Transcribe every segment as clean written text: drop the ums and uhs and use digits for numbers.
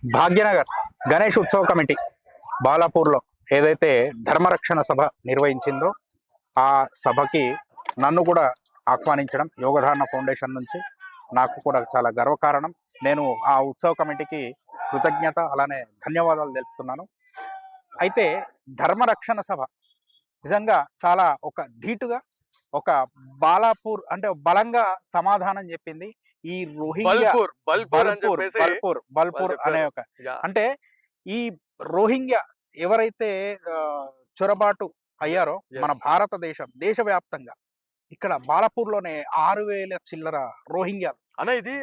భాగ్యనగర్ గణేష్ ఉత్సవ కమిటీ బాలాపూర్లో ఏదైతే ధర్మరక్షణ సభ నిర్వహించిందో ఆ సభకి నన్ను కూడా ఆహ్వానించడం యోగధారణ ఫౌండేషన్ నుంచి నాకు కూడా చాలా గర్వకారణం. నేను ఆ ఉత్సవ కమిటీకి కృతజ్ఞత అలానే ధన్యవాదాలు తెలుపుతున్నాను. అయితే ధర్మరక్షణ సభ నిజంగా చాలా ఒక ధీటుగా ఒక బాలాపూర్ అంటే బలంగా సమాధానం చెప్పింది. ఈ రోహింగ్యా బల్పూర్ అనే ఒక అంటే ఈ రోహింగ్యా ఎవరైతే చొరబాటు అయ్యారో మన భారతదేశం దేశవ్యాప్తంగా ఇక్కడ బాలాపూర్లోనే 6,000 చిల్లర రోహింగ్యాలు అన్న. ఇది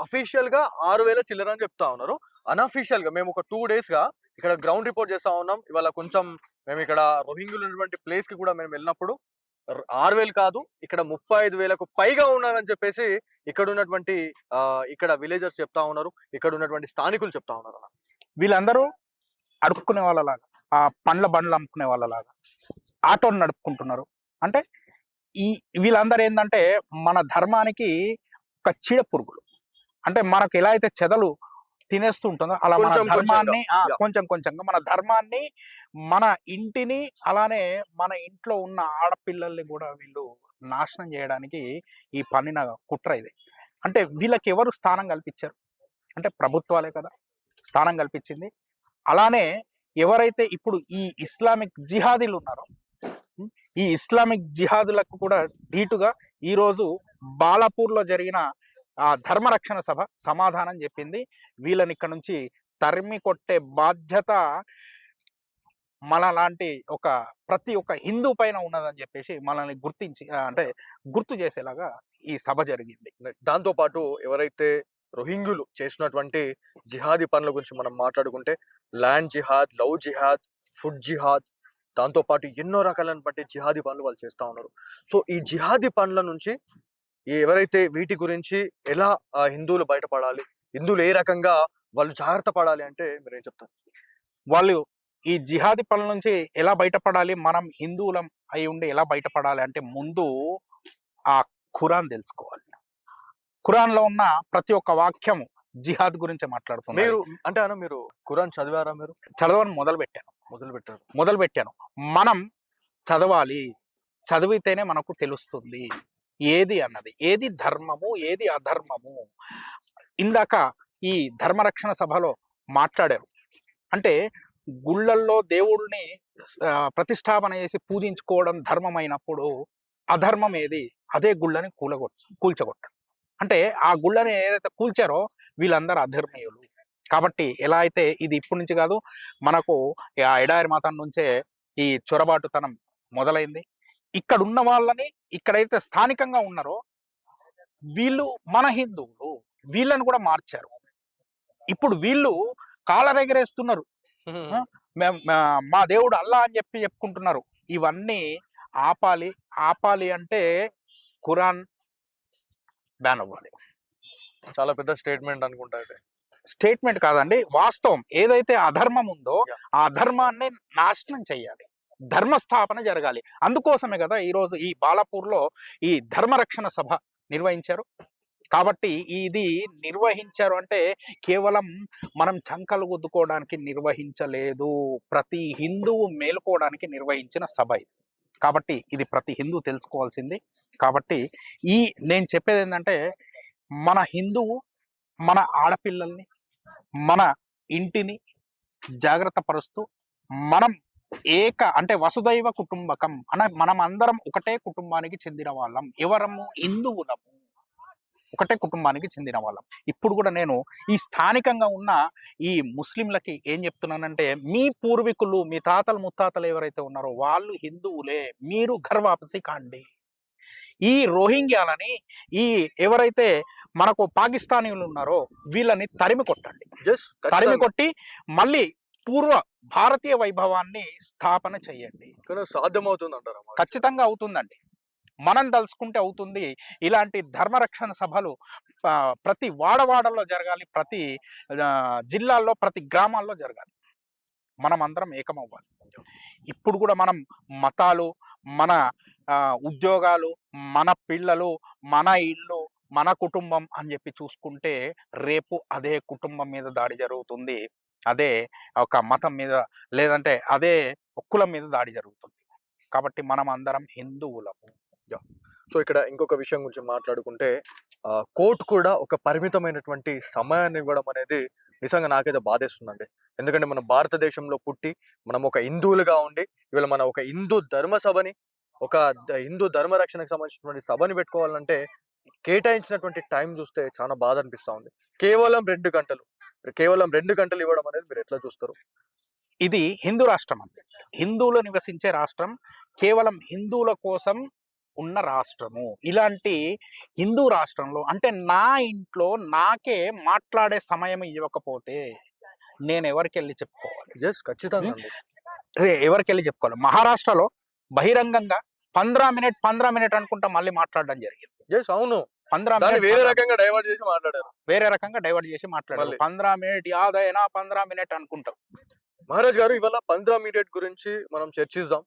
అఫీషియల్ గా 6,000 చిల్లర అని చెప్తా ఉన్నారు. అన్అఫీషియల్ గా మేము ఒక 2 days గా ఇక్కడ గ్రౌండ్ రిపోర్ట్ చేస్తా ఉన్నాం. ఇవాళ కొంచెం మేము ఇక్కడ రోహింగ్యులు ఉన్నటువంటి ప్లేస్ కి కూడా మేము వెళ్ళినప్పుడు 6,000 కాదు, ఇక్కడ 35,000కు పైగా ఉన్నారని చెప్పేసి ఇక్కడ ఉన్నటువంటి ఇక్కడ విలేజర్స్ చెప్తా ఉన్నారు, ఇక్కడ ఉన్నటువంటి స్థానికులు చెప్తా ఉన్నారు. వీళ్ళందరూ అడుక్కునే వాళ్ళలాగా, ఆ బండ్లు అమ్ముకునే వాళ్ళలాగా ఆటోలు నడుపుకుంటున్నారు. అంటే వీళ్ళందరూ ఏంటంటే మన ధర్మానికి ఒక చీడ పురుగులు. అంటే మనకు ఎలా అయితే చెదలు తినేస్తూ ఉంటుందో అలా మన ధర్మాన్ని కొంచెం కొంచెంగా మన ధర్మాన్ని, మన ఇంటిని, అలానే మన ఇంట్లో ఉన్న ఆడపిల్లల్ని కూడా వీళ్ళు నాశనం చేయడానికి ఈ పన్నిన కుట్ర ఇది. అంటే వీళ్ళకి ఎవరు స్థానం కల్పించారు అంటే ప్రభుత్వాలే కదా స్థానం కల్పించింది. అలానే ఎవరైతే ఇప్పుడు ఈ ఇస్లామిక్ జిహాదీలు ఉన్నారో ఈ ఇస్లామిక్ జిహాదులకు కూడా ధీటుగా ఈరోజు బాలాపూర్లో జరిగిన ఆ ధర్మరక్షణ సభ సమాధానం చెప్పింది. వీళ్ళని ఇక్కడ నుంచి తరిమి కొట్టే బాధ్యత మన లాంటి ప్రతి ఒక్క హిందూ పైన ఉన్నదని చెప్పేసి మనల్ని గుర్తు చేసేలాగా ఈ సభ జరిగింది. దాంతో పాటు ఎవరైతే రోహింగ్యులు చేసినటువంటి జిహాదీ పనుల గురించి మనం మాట్లాడుకుంటే ల్యాండ్ జిహాద్, లవ్ జిహాద్, ఫుడ్ జిహాద్, దాంతో పాటు ఎన్నో రకాలైనటువంటి జిహాదీ పనులు వాళ్ళు చేస్తా ఉన్నారు. సో ఈ జిహాదీ పనుల నుంచి ఎవరైతే వీటి గురించి ఎలా హిందువులు బయటపడాలి, హిందువులు ఏ రకంగా వాళ్ళు జాగ్రత్త పడాలి అంటే మీరేం చెప్తారు? వాళ్ళు ఈ జిహాదీ పనుల నుంచి ఎలా బయటపడాలి, మనం హిందువులం అయి ఉండి ఎలా బయటపడాలి అంటే ముందు ఆ ఖురాన్ తెలుసుకోవాలి. ఖురాన్లో ఉన్న ప్రతి ఒక్క వాక్యం జిహాద్ గురించి మాట్లాడుతున్నారు. మీరు అంటే అన్న మీరు ఖురాన్ చదివారా? మీరు చదవని మొదలు పెట్టాను. మనం చదవాలి, చదివితేనే మనకు తెలుస్తుంది ఏది అన్నది, ఏది ధర్మము ఏది అధర్మము. ఇందాక ఈ ధర్మరక్షణ సభలో మాట్లాడారు. అంటే గుళ్ళల్లో దేవుళ్ళని ప్రతిష్టాపన చేసి పూజించుకోవడం ధర్మమైనప్పుడు అధర్మం ఏది, అదే గుళ్ళని కూల్చగొట్టడం. అంటే ఆ గుళ్ళని ఏదైతే కూల్చారో వీళ్ళందరూ అధర్మీయులు. కాబట్టి ఎలా అయితే ఇది ఇప్పటి నుంచి కాదు, మనకు ఆ ఎడారి మతం నుంచే ఈ చొరబాటుతనం మొదలైంది. ఇక్కడ ఉన్న వాళ్ళని, ఇక్కడైతే స్థానికంగా ఉన్నారో వీళ్ళు మన హిందువులు, వీళ్ళని కూడా మార్చారు. ఇప్పుడు వీళ్ళు కాలరెగరేస్తున్నారు, మా దేవుడు అల్లా అని చెప్పుకుంటున్నారు. ఇవన్నీ ఆపాలి అంటే ఖురాన్ బ్యాన్ అవ్వాలి. చాలా పెద్ద స్టేట్మెంట్ అనుకుంటా. స్టేట్మెంట్ కాదండి, వాస్తవం. ఏదైతే అధర్మం ఉందో ఆ ధర్మాన్ని నాశనం చేయాలి, ధర్మస్థాపన జరగాలి. అందుకోసమే కదా ఈరోజు ఈ బాలాపూర్లో ఈ ధర్మరక్షణ సభ నిర్వహించారు. కాబట్టి ఇది నిర్వహించారు అంటే కేవలం మనం చంకలు గుద్దుకోవడానికి నిర్వహించలేదు, ప్రతి హిందువు మేలుకోవడానికి నిర్వహించిన సభ ఇది. కాబట్టి ఇది ప్రతి హిందూ తెలుసుకోవాల్సింది. కాబట్టి నేను చెప్పేది ఏంటంటే మన హిందువు మన ఆడపిల్లల్ని, మన ఇంటిని జాగ్రత్త పరుస్తూ మనం అంటే వసుదైవ కుటుంబకం మనం అందరం ఒకటే కుటుంబానికి చెందిన వాళ్ళం. ఎవరము హిందువులము, ఒకటే కుటుంబానికి చెందిన వాళ్ళం. ఇప్పుడు కూడా నేను ఈ స్థానికంగా ఉన్న ఈ ముస్లింలకి ఏం చెప్తున్నానంటే, మీ పూర్వీకులు, మీ తాతలు ముత్తాతలు ఎవరైతే ఉన్నారో వాళ్ళు హిందువులే, మీరు ఘర్ వాపసి కాండి. ఈ రోహింగ్యాలని, ఈ ఎవరైతే మనకు పాకిస్తానీలు ఉన్నారో వీళ్ళని తరిమి కొట్టండి. తరిమి కొట్టి మళ్ళీ పూర్వ భారతీయ వైభవాన్ని స్థాపన చేయండి. సాధ్యమవుతుంది అంటారా? ఖచ్చితంగా అవుతుందండి, మనం తలుచుకుంటే అవుతుంది. ఇలాంటి ధర్మరక్షణ సభలు ప్రతి వాడవాడల్లో జరగాలి, ప్రతి జిల్లాల్లో, ప్రతి గ్రామాల్లో జరగాలి. మనం అందరం ఏకమవ్వాలి. ఇప్పుడు కూడా మనం మతాలు, మన ఉద్యోగాలు, మన పిల్లలు, మన ఇల్లు, మన కుటుంబం అని చెప్పి చూసుకుంటే రేపు అదే కుటుంబం మీద దాడి జరుగుతుంది. అదే ఒక మతం మీద లేదంటే అదే కులం మీద దాడి జరుగుతుంది. కాబట్టి మనం అందరం హిందువులము. యాహ్! సో, ఇక్కడ ఇంకొక విషయం గురించి మాట్లాడుకుంటే కోర్ట్ కూడా ఒక పరిమితమైనటువంటి సమయాన్ని ఇవ్వడం అనేది నిజంగా నాకైతే బాధేస్తుందండి. ఎందుకంటే మన భారతదేశంలో పుట్టి, మనం ఒక హిందువులుగా ఉండి, ఇవాళ మనం ఒక హిందూ ధర్మ సభని, ఒక హిందూ ధర్మ రక్షణకు సంబంధించినటువంటి సభని పెట్టుకోవాలంటే, కేటాయించినటువంటి టైం చూస్తే చాలా బాధ అనిపిస్తా ఉంది. కేవలం 2 గంటలు. కేవలం 2 గంటలు ఇవ్వడం అనేది మీరు ఎట్లా చూస్తారు? ఇది హిందూ రాష్ట్రం అండి. హిందువులు నివసించే రాష్ట్రం. కేవలం హిందువుల కోసం ఉన్న రాష్ట్రము. ఇలాంటి హిందూ రాష్ట్రంలో అంటే నా ఇంట్లో నాకే మాట్లాడే సమయం ఇవ్వకపోతే నేనెవరికెళ్లి చెప్పుకోవాలి? యెస్. ఖచ్చితంగా అండి. ఎవరికెళ్లి చెప్పుకోవాలి? మహారాష్ట్రలో బహిరంగంగా 15 మినిట్, 15 మినిట్ అనుకుంటా మళ్ళీ మాట్లాడడం జరిగింది. యెస్. అవును. 15 దాన్ని మినిట్ వేరే రకంగా డైవర్ట్ చేసి మాట్లాడారు. వేరే రకంగా డైవర్ట్ చేసి మాట్లాడారు. మళ్ళీ. 15 మినిట్ యాద్ అయినా 15 మినిట్ అనుకుంటాం. మహారాజ్ గారు ఇవాళ 15 మినిట్ గురించి మనం చర్చిద్దాం.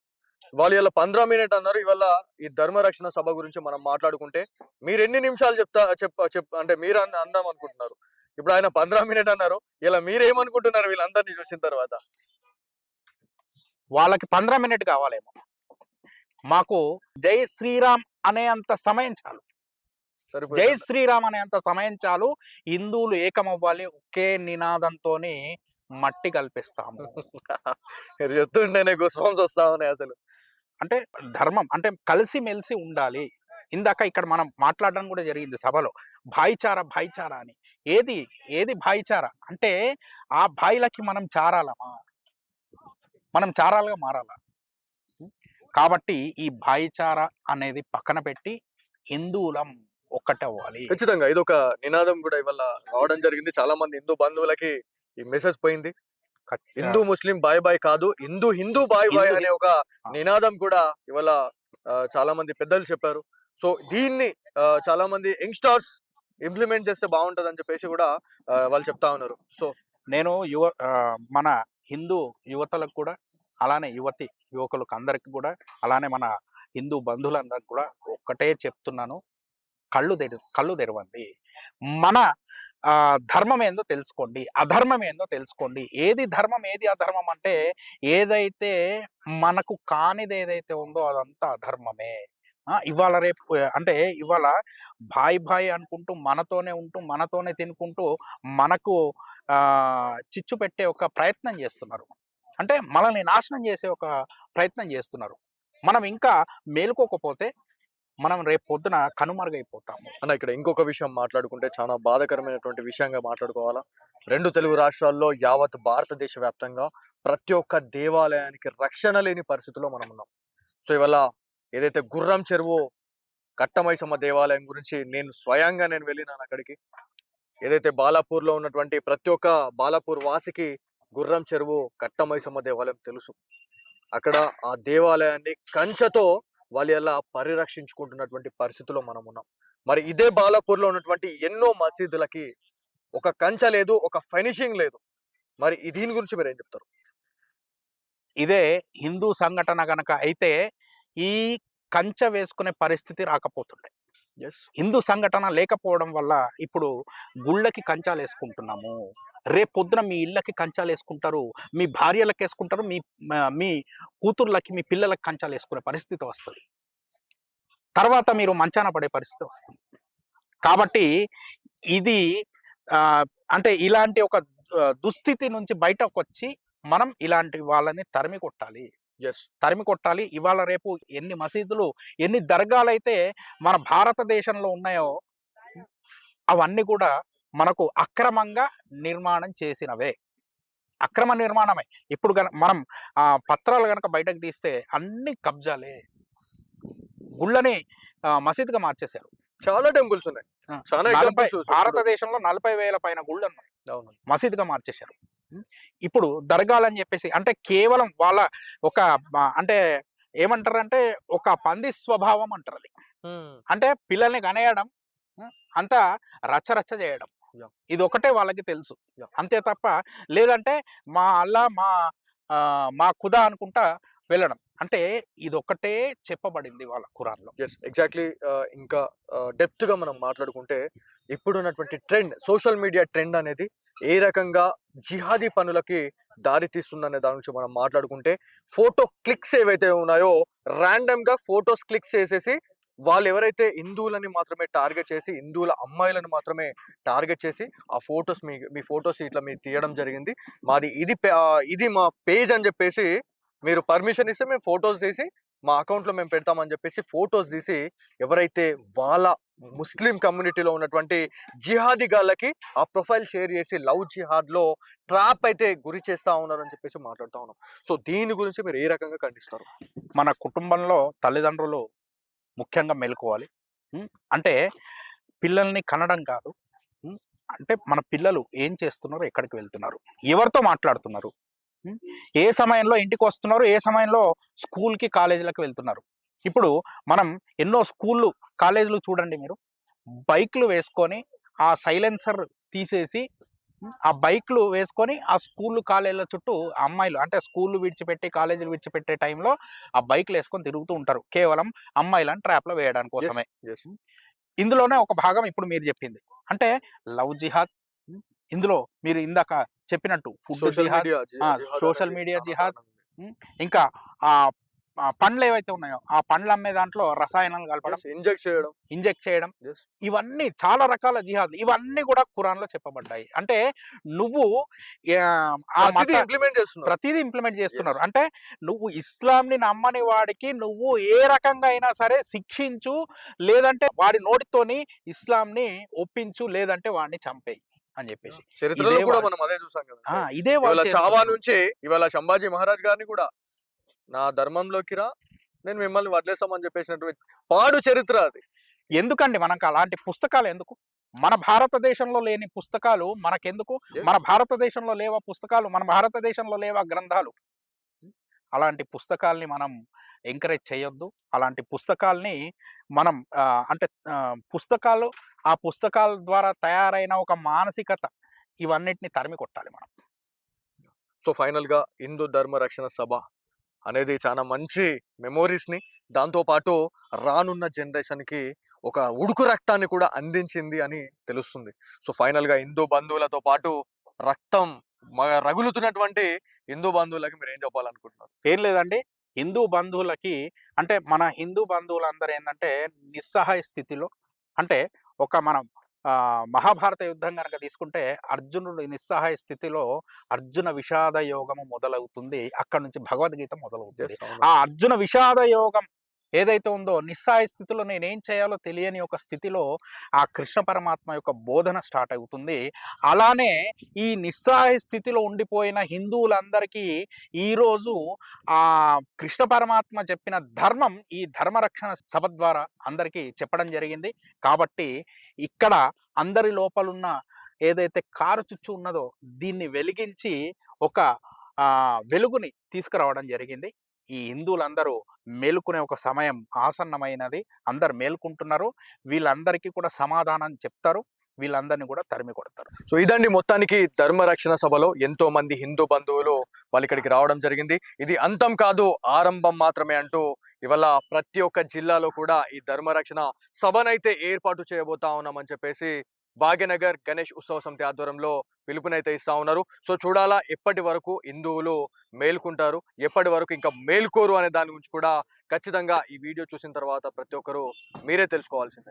వాళ్ళు ఇలా 15 మినిట్ అన్నారు. ఇవాళ ఈ ధర్మ రక్షణ సభ గురించి మనం మాట్లాడుకుంటే మీరు ఎన్ని నిమిషాలు అంటే మీరు అందాం అనుకుంటున్నారు. ఇప్పుడు ఆయన 15 మినిట్ అన్నారు. ఇలా మీరేమనుకుంటున్నారు వీళ్ళందరినీ చూసిన తర్వాత? వాళ్ళకి 15 మినిట్ కావాలేమో. మాకు జై శ్రీరామ్ అనేంత సమయం చాలు. జై సరిపోయింది. శ్రీరామ్ అనేంత సమయం చాలు. హిందువులు ఏకమవ్వాలి. ఒకే నినాదంతోని మట్టి కల్పిస్తాము. మీరు చెప్తుంటేనే గూస్‌బంప్స్ వస్తా ఉన్నాయి అసలు. అంటే ధర్మం అంటే కలిసిమెలిసి ఉండాలి. ఇందాక ఇక్కడ మనం మాట్లాడడం కూడా జరిగింది సభలో. భాయిచారా అని. ఏది భాయిచారా? అంటే ఆ భాయిలకి మనం చారాలమా? మనం చారాలుగా మారాలా? కాబట్టి ఈ భాయిచారా అనేది పక్కన పెట్టి హిందువులం ఒక్కటవ్వాలి. ఖచ్చితంగా ఇదొక నినాదం కూడా ఇవాళ రావడం జరిగింది. చాలా మంది హిందూ బంధువులకి ఈ మెసేజ్ పోయింది. హిందూ ముస్లిం బాయ్ బాయ్ కాదు, హిందూ బాయ్ బాయ్ అనే ఒక నినాదం కూడా ఇవాళ చాలా మంది పెద్దలు చెప్పారు. సో దీన్ని చాలా మంది యంగ్‌స్టార్స్ ఇంప్లిమెంట్ చేస్తే బాగుంటదని చెప్పేసి కూడా వాళ్ళు చెప్తా ఉన్నారు. సో నేను మన హిందూ యువతలకు కూడా అలానే యువకులకు అందరికి కూడా అలానే మన హిందూ బంధువులందరికి కూడా ఒక్కటే చెప్తున్నాను. కళ్ళు తెరవండి. మన ధర్మం ఏందో తెలుసుకోండి. అధర్మం ఏందో తెలుసుకోండి. ఏది ధర్మం ఏది అధర్మం అంటే ఏదైతే మనకు కానిది ఏదైతే ఉందో అదంతా అధర్మమే. ఇవాళ రేపు అంటే ఇవాళ భాయ్ అనుకుంటూ మనతోనే ఉంటూ మనతోనే తినుకుంటూ మనకు చిచ్చు పెట్టే ఒక ప్రయత్నం చేస్తున్నారు. అంటే మనల్ని నాశనం చేసే ఒక ప్రయత్నం చేస్తున్నారు. మనం ఇంకా మేలుకోకపోతే మనం రేపు పొద్దున కనుమరుగైపోతాము. అన్న ఇక్కడ ఇంకొక విషయం మాట్లాడుకుంటే చాలా బాధాకరమైనటువంటి విషయంగా మాట్లాడుకోవాలా. 2 తెలుగు రాష్ట్రాల్లో యావత్ భారతదేశ వ్యాప్తంగా ప్రతి ఒక్క దేవాలయానికి రక్షణ లేని పరిస్థితిలో మనం ఉన్నాం. సో ఇవాళ ఏదైతే గుర్రం చెరువు కట్టమైసమ్మ దేవాలయం గురించి స్వయంగా వెళ్ళినాను అక్కడికి. ఏదైతే బాలాపూర్‌లో ఉన్నటువంటి ప్రతి ఒక్క బాలాపూర్ వాసికి గుర్రం చెరువు కట్టమైసమ్మ దేవాలయం తెలుసు. అక్కడ ఆ దేవాలయాన్ని కంచెతో వాళ్ళు ఎలా పరిరక్షించుకుంటున్నటువంటి పరిస్థితిలో మనం ఉన్నాం. మరి ఇదే బాలాపూర్‌లో ఉన్నటువంటి ఎన్నో మసీదులకి ఒక కంచె లేదు, ఒక ఫినిషింగ్ లేదు. మరి దీని గురించి మీరేం చెప్తారు? ఇదే హిందూ సంఘటన గనక అయితే ఈ కంచె వేసుకునే పరిస్థితి రాకపోతుండే. యెస్. హిందూ సంఘటన లేకపోవడం వల్ల ఇప్పుడు గుళ్ళకి కంచాలేసుకుంటున్నాము. రేపొద్దున మీ ఇళ్ళకి కంచాలేసుకుంటారు. మీ భార్యలకేసుకుంటారు. మీ కూతుర్లకి, మీ పిల్లలకి కంచాలేసుకునే పరిస్థితి వస్తది. తర్వాత మీరు మంచాన పడే పరిస్థితి వస్తుంది. కాబట్టి ఇది అంటే ఇలాంటి ఒక దుస్థితి నుంచి బయటకొచ్చి మనం ఇలాంటి వాళ్ళని తరిమి కొట్టాలి. యెస్. తరిమి కొట్టాలి. ఇవాళ రేపు ఎన్ని మసీదులు, ఎన్ని దర్గాలైతే మన భారతదేశంలో ఉన్నాయో అవన్నీ కూడా మనకు అక్రమంగా నిర్మాణం చేసినవే. అక్రమ నిర్మాణమే. ఇప్పుడు మనం పత్రాలు గనక బయటకు తీస్తే అన్ని కబ్జాలే. గుళ్ళని మసీదుగా మార్చేశారు. చాలా టెంపుల్స్ ఉన్నాయి. చాలా ఎగ్జాంపుల్స్ భారతదేశంలో 40,000 పైన గుళ్ళున్నాయి. అవును. మసీదుగా మార్చేశారు. ఇప్పుడు దర్గాలని చెప్పేసి అంటే కేవలం వాళ్ళ ఒక అంటే ఏమంటారంటే ఒక పంది స్వభావం అంటారు అది. అంటే పిల్లల్ని కనేయడం, అంతా రచ్చ చేయడం. ఇది ఒకటే వాళ్ళకి తెలుసు. అంతే తప్ప లేదంటే మా అల్లా మా ఖుదా అనుకుంటా వెళ్ళడం. అంటే ఇదొక్కటే చెప్పబడింది వాళ్ళ ఖురాన్‌లో. యెస్. ఎగ్జాక్ట్‌లీ. ఇంకా డెప్త్‌గా మనం మాట్లాడుకుంటే ఇప్పుడున్నటువంటి ట్రెండ్, సోషల్ మీడియా ట్రెండ్ అనేది ఏ రకంగా జిహాదీ పనులకి దారి తీస్తుందనే దాని గురించి మనం మాట్లాడుకుంటే, ఫోటో క్లిక్స్ ఏవైతే ఉన్నాయో ర్యాండమ్‌గా ఫోటోస్ క్లిక్స్ చేసేసి వాళ్ళెవరైతే హిందువులని మాత్రమే టార్గెట్ చేసి, హిందువుల అమ్మాయిలను మాత్రమే టార్గెట్ చేసి, ఆ ఫోటోస్ మీ ఫోటోస్ ఇట్లా మీరు తీయడం జరిగింది. ఇది మా పేజ్ అని చెప్పేసి మీరు పర్మిషన్ ఇస్తే మేము ఫోటోస్ తీసి మా అకౌంట్‌లో మేము పెడతామని చెప్పేసి ఫోటోస్ తీసి ఎవరైతే వాళ్ళ ముస్లిం కమ్యూనిటీలో ఉన్నటువంటి జిహాదీ గాళ్ళకి ఆ ప్రొఫైల్ షేర్ చేసి లవ్ జిహాద్‌లో ట్రాప్ అయితే గురి చేస్తా ఉన్నారని చెప్పేసి మాట్లాడుతా ఉన్నాం. సో దీని గురించి మీరు ఏ రకంగా ఖండిస్తారు? మన కుటుంబంలో తల్లిదండ్రులు ముఖ్యంగా మేలుకోవాలి. అంటే పిల్లల్ని కనడం కాదు. హ్మ్. అంటే మన పిల్లలు ఏం చేస్తున్నారు? ఎక్కడికి వెళ్తున్నారు? ఎవరితో మాట్లాడుతున్నారు? హ్మ్. ఏ సమయంలో ఇంటికొస్తున్నారు? ఏ సమయంలో స్కూల్‌కి, కాలేజీలకి వెళ్తున్నారు? ఇప్పుడు మనం ఎన్నో స్కూల్లు, కాలేజీలు చూడండి మీరు. బైక్‌లు వేసుకొని ఆ సైలెన్సర్ తీసేసి ఆ బైక్‌లు వేసుకొని ఆ స్కూల్లు, కాలేజీల చుట్టూ అమ్మాయిలు అంటే స్కూల్లు విడిచిపెట్టి, కాలేజీలు విడిచిపెట్టే టైంలో ఆ బైక్‌లేసుకొని తిరుగుతూ ఉంటారు. కేవలం అమ్మాయిలను ట్రాప్‌లో వేయడానికి యెస్. కోసమే. యెస్. ఇందులోనే ఒక భాగం ఇప్పుడు మీరు చెప్పింది. అంటే లవ్ జిహాద్. హ్మ్. ఇందులో మీరు ఇందాక చెప్పినట్టు ఫుడ్ సోషల్ జిహాద్, మీడియా జిహాద్ సోషల్ అనేది మీడియా చాలా జిహాద్. దారుణంగా ఉంది. హ్మ్. ఇంకా ఆహ్, పండ్లేవైతే ఉన్నాయో, ఆ పండ్లు అమ్మే దాంట్లో రసాయనాలు కలపడం, యెస్. ఇంజెక్ట్ చేయడం. ఇంజెక్ట్ చేయడం. యెస్. ఇవన్నీ చాలా రకాల జిహాద్లు. ఇవన్నీ కూడా ఖురాన్‌లో చెప్పబడ్డాయి. అంటే నువ్వు ఆ మత ప్రతిదీ ఇంప్లిమెంట్ చేస్తున్నారు. ప్రతీదీ ఇంప్లిమెంట్ యెస్. చేస్తున్నారు. అంటే నువ్వు ఇస్లాంని నమ్మని వాడికి నువ్వు ఏ రకంగా అయినా సరే శిక్షించు, లేదంటే వాడి నోటితోని ఇస్లాంని ఒప్పించు, లేదంటే వాడిని చంపేయి అని చెప్పేసి. చరిత్రలో ఇదే కూడా వాళ్ళు మనం అదే చూసాం కదండీ. ఇదే వాళ్ళు ఇవాళ చావా చేస్తున్నారు. నుంచి ఇవాళ సంభాజీ మహారాజ్ గారిని కూడా నా ధర్మంలోకి రా, నేను మిమ్మల్ని వదిలేస్తామని చెప్పేసినటువంటి పాడు చరిత్ర అది. ఎందుకండి మనకు అలాంటి పుస్తకాలు ఎందుకు? మన భారతదేశంలో లేని పుస్తకాలు మనకెందుకు? యెస్. మన భారతదేశంలో లేవా పుస్తకాలు? మన భారతదేశంలో లేవా గ్రంథాలు? అలాంటి పుస్తకాల్ని మనం ఎంకరేజ్ చేయొద్దు. అలాంటి పుస్తకాల్ని మనం అంటే పుస్తకాలు, ఆ పుస్తకాల ద్వారా తయారైన ఒక మానసికత ఇవన్నిటిని తరిమి కొట్టాలి మనం. సో ఫైనల్‌గా హిందూ ధర్మ రక్షణ సభ అనేది చాలా మంచి మెమోరీస్‌ని, దాంతో పాటు రానున్న జనరేషన్‌కి ఒక ఉడుకు రక్తాన్ని కూడా అందించింది అని తెలుస్తుంది. సో ఫైనల్‌గా హిందూ బంధువులతో పాటు రక్తం రగులుతున్నటువంటి హిందూ బంధువులకి మీరేం చెప్పాలనుకుంటున్నారు? ఏం లేదండి. హిందూ బంధువులకి అంటే మన హిందూ బంధువులందరూ ఏందంటే నిస్సహాయ స్థితిలో అంటే ఒక మనం మహాభారత యుద్ధం గనక తీసుకుంటే అర్జునుడు నిస్సహాయ స్థితిలో అర్జున విషాద యోగము మొదలవుతుంది. అక్కడి నుంచి భగవద్గీత మొదలవుతుంది. యెస్. ఆ అవునండి. అర్జున విషాద యోగం ఏదైతే ఉందో నిస్సహాయ స్థితిలో నేనేం చేయాలో తెలియని ఒక స్థితిలో ఆ కృష్ణ పరమాత్మ యొక్క బోధన స్టార్ట్ అవుతుంది. అలానే ఈ నిస్సహాయ స్థితిలో ఉండిపోయిన హిందువులందరికీ ఈరోజు ఆ కృష్ణ పరమాత్మ చెప్పిన ధర్మం ఈ ధర్మరక్షణ సభ ద్వారా అందరికీ చెప్పడం జరిగింది. కాబట్టి ఇక్కడ అందరి లోపలున్న ఏదైతే కారుచుచ్చు ఉన్నదో దీన్ని వెలిగించి ఒక వెలుగుని తీసుకురావడం జరిగింది. ఈ హిందువులందరూ మేలుకునే ఒక సమయం ఆసన్నమైనది. అందరు మేలుకుంటున్నారు. వీళ్ళందరికీ కూడా సమాధానం చెప్తారు. వీళ్ళందరిని కూడా తరిమి కొడతారు. సో ఇదండి మొత్తానికి ధర్మ రక్షణ సభలో ఎంతో మంది హిందూ బంధువులు వాళ్ళు ఇక్కడికి రావడం జరిగింది. ఇది అంతం కాదు, ఆరంభం మాత్రమే అంటూ ఇవాళ ప్రతి ఒక్క జిల్లాలో కూడా ఈ ధర్మ రక్షణ సభనైతే ఏర్పాటు చేయబోతా ఉన్నామని చెప్పేసి భాగ్యనగర్ గణేష్ ఉత్సవ సమితి ఆధ్వర్యంలో పిలుపునైతే ఇస్తా ఉన్నారు. సో చూడాలా ఎప్పటి వరకు హిందువులు మేల్కుంటారు, ఎప్పటి వరకు ఇంకా మేల్కోరు అనే దాని గురించి కూడా ఖచ్చితంగా ఈ వీడియో చూసిన తర్వాత ప్రతి ఒక్కరు మీరే తెలుసుకోవాల్సిందే.